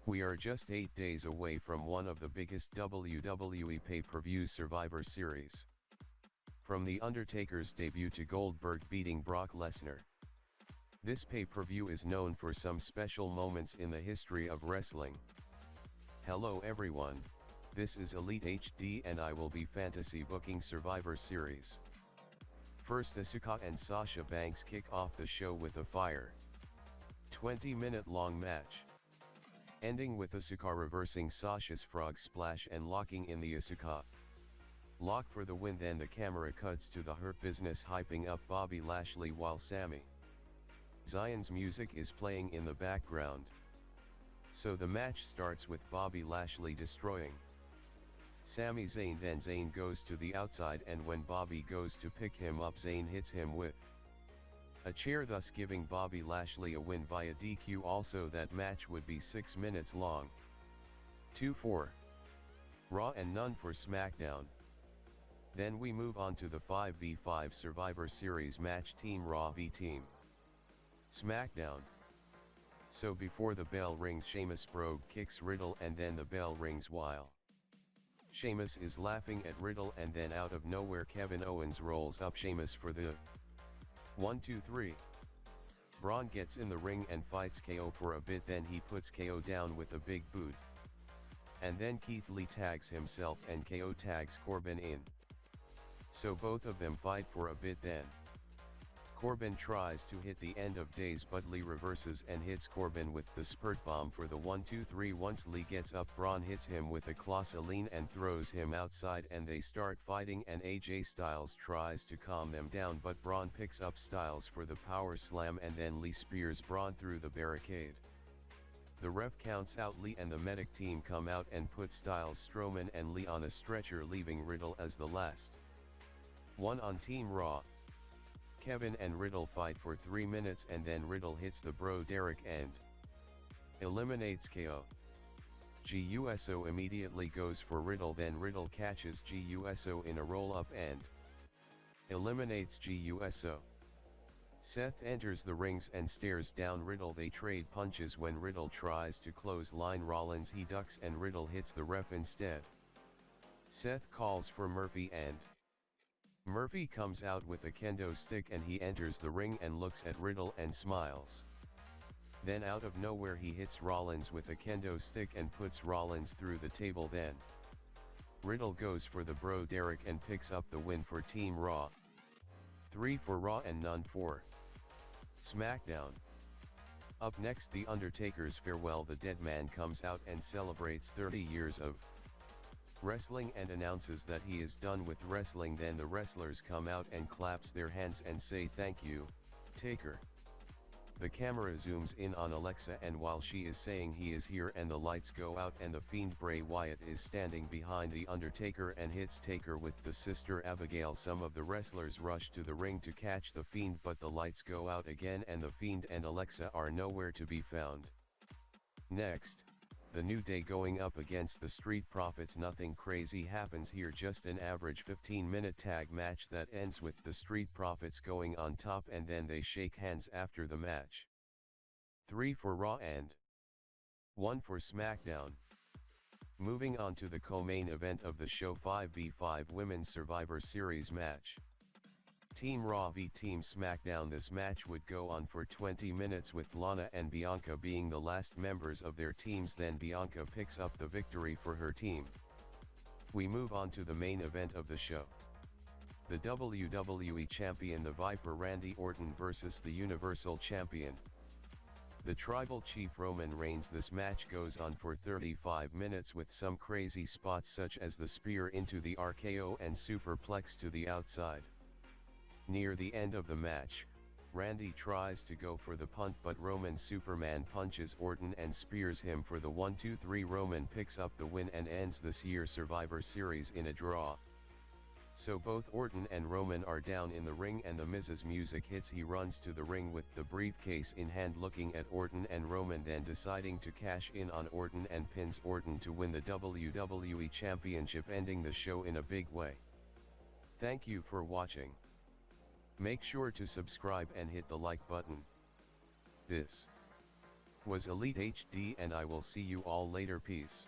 We are just 8 days away from one of the biggest WWE pay-per-views, Survivor Series. From The Undertaker's debut to Goldberg beating Brock Lesnar. This pay-per-view is known for some special moments in the history of wrestling. Hello everyone, this is Elite HD and I will be fantasy booking Survivor Series. First, Asuka and Sasha Banks kick off the show with a fire 20-minute long match, ending with Asuka reversing Sasha's frog splash and locking in the Asuka lock for the win. Then the camera cuts to the Hurt Business hyping up Bobby Lashley while Sami Zayn's music is playing in the background. So the match starts with Bobby Lashley destroying Sami Zayn. Then Zayn goes to the outside, and when Bobby goes to pick him up, Zayn hits him with a chair, thus giving Bobby Lashley a win via DQ. Also, that match would be 6 minutes long. 2 for Raw and none for SmackDown. Then we move on to the 5v5 Survivor Series match, Team Raw v Team SmackDown. So before the bell rings, Sheamus Brogue kicks Riddle, and then the bell rings while Sheamus is laughing at Riddle, and then out of nowhere Kevin Owens rolls up Sheamus for the 1-2-3. Braun gets in the ring and fights KO for a bit, then he puts KO down with a big boot. And then Keith Lee tags himself and KO tags Corbin in. So both of them fight for a bit, then Corbin tries to hit the end of days, but Lee reverses and hits Corbin with the spurt bomb for the 1-2-3. Once Lee gets up, Braun hits him with a Clauseline and throws him outside, and they start fighting, and AJ Styles tries to calm them down, but Braun picks up Styles for the power slam, and then Lee spears Braun through the barricade. The ref counts out Lee, and the medic team come out and put Styles, Strowman and Lee on a stretcher, leaving Riddle as the last one on Team Raw. Kevin and Riddle fight for 3 minutes, and then Riddle hits the Bro Derek and eliminates KO. GUSO immediately goes for Riddle, then Riddle catches GUSO in a roll-up and eliminates GUSO. Seth enters the rings and stares down Riddle. They trade punches. When Riddle tries to clothesline Rollins, he ducks and Riddle hits the ref instead. Seth calls for Murphy, and Murphy comes out with a kendo stick, and he enters the ring and looks at Riddle and smiles. Then out of nowhere he hits Rollins with a kendo stick and puts Rollins through the table. Then Riddle goes for the Bro Derek and picks up the win for Team Raw. 3 for Raw and none for SmackDown. Up next, The Undertaker's farewell. The dead man comes out and celebrates 30 years of wrestling and announces that he is done with wrestling. Then the wrestlers come out and claps their hands and say thank you, Taker. The camera zooms in on Alexa, and while she is saying he is here, and the lights go out, and the Fiend Bray Wyatt is standing behind The Undertaker and hits Taker with the Sister Abigail. Some of the wrestlers rush to the ring to catch the Fiend, but the lights go out again and the Fiend and Alexa are nowhere to be found. Next, the New Day going up against the Street Profits. Nothing crazy happens here, just an average 15-minute tag match that ends with the Street Profits going on top, and then they shake hands after the match. 3 for Raw and 1 for SmackDown. Moving on to the co-main event of the show, 5v5 Women's Survivor Series match. Team Raw v Team SmackDown. This match would go on for 20 minutes with Lana and Bianca being the last members of their teams. Then Bianca picks up the victory for her team. We move on to the main event of the show. The WWE Champion, the Viper Randy Orton, versus the Universal Champion, the Tribal Chief Roman Reigns. This match goes on for 35 minutes with some crazy spots such as the spear into the RKO and superplex to the outside. Near the end of the match, Randy tries to go for the punt, but Roman Superman punches Orton and spears him for the 1-2-3. Roman picks up the win and ends this year's Survivor Series in a draw. So both Orton and Roman are down in the ring, and the Miz's music hits. He runs to the ring with the briefcase in hand, looking at Orton and Roman, then deciding to cash in on Orton and pins Orton to win the WWE Championship, ending the show in a big way. Thank you for watching. Make sure to subscribe and hit the like button. This was Elite HD, and I will see you all later. Peace.